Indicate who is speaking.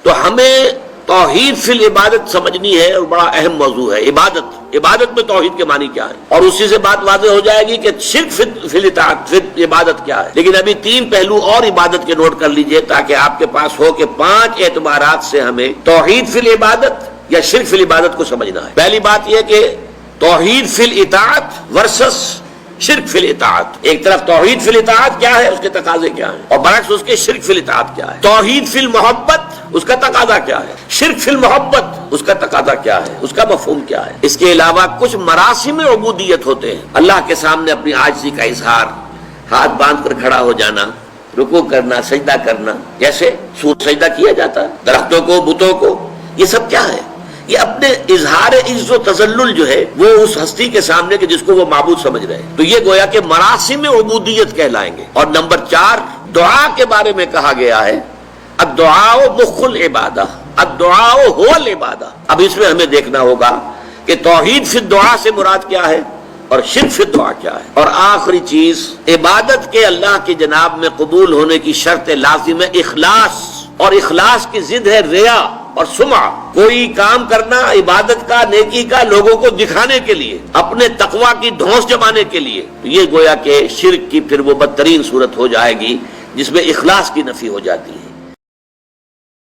Speaker 1: تو ہمیں توحید فی العبادت سمجھنی ہے، اور بڑا اہم موضوع ہے عبادت میں توحید کے معنی کیا ہے، اور اسی سے بات واضح ہو جائے گی کہ شرک فی الاطاعت فی عبادت کیا ہے۔ لیکن ابھی 3 پہلو اور عبادت کے نوٹ کر لیجئے تاکہ آپ کے پاس ہو کہ 5 اعتبارات سے ہمیں توحید فی العبادت یا شرک فی العبادت کو سمجھنا ہے۔ پہلی بات یہ کہ توحید فی الاطاعت ورسس شرک فی الاطاعت، ایک طرف توحید فی الاطاعت کیا ہے، اس کے تقاضے کیا ہیں، اور برعکس اس کے شرک فی الاطاعت کیا ہے۔ توحید فی المحبت، اس کا تقاضا کیا ہے، شرک فی المحبت، اس کا تقاضا کیا ہے، اس کا مفہوم کیا ہے۔ اس کے علاوہ کچھ مراسم عبودیت ہوتے ہیں، اللہ کے سامنے اپنی عاجزی کا اظہار، ہاتھ باندھ کر کھڑا ہو جانا، رکوع کرنا، سجدہ کرنا، جیسے سجدہ کیا جاتا ہے درختوں کو، بتوں کو، یہ سب کیا ہے؟ یہ اپنے اظہار عز و تذلل جو ہے وہ اس ہستی کے سامنے کہ جس کو وہ معبود سمجھ رہے ہیں، تو یہ گویا کہ مراسم عبودیت کہلائیں گے۔ اور نمبر 4 دعا کے بارے میں کہا گیا ہے الدعاء مخ العبادہ، الدعاء هو العبادہ۔ اب اس میں ہمیں دیکھنا ہوگا کہ توحید فی الدعاء سے مراد کیا ہے اور شرک فی الدعاء کیا ہے۔ اور آخری چیز، عبادت کے اللہ کی جناب میں قبول ہونے کی شرط لازم ہے اخلاص، اور اخلاص کی ضد ہے ریا اور سمعہ۔ کوئی کام کرنا عبادت کا، نیکی کا، لوگوں کو دکھانے کے لیے، اپنے تقوی کی دھونس جمانے کے لیے، تو یہ گویا کہ شرک کی پھر وہ بدترین صورت ہو جائے گی جس میں اخلاص کی نفی ہو جاتی ہے۔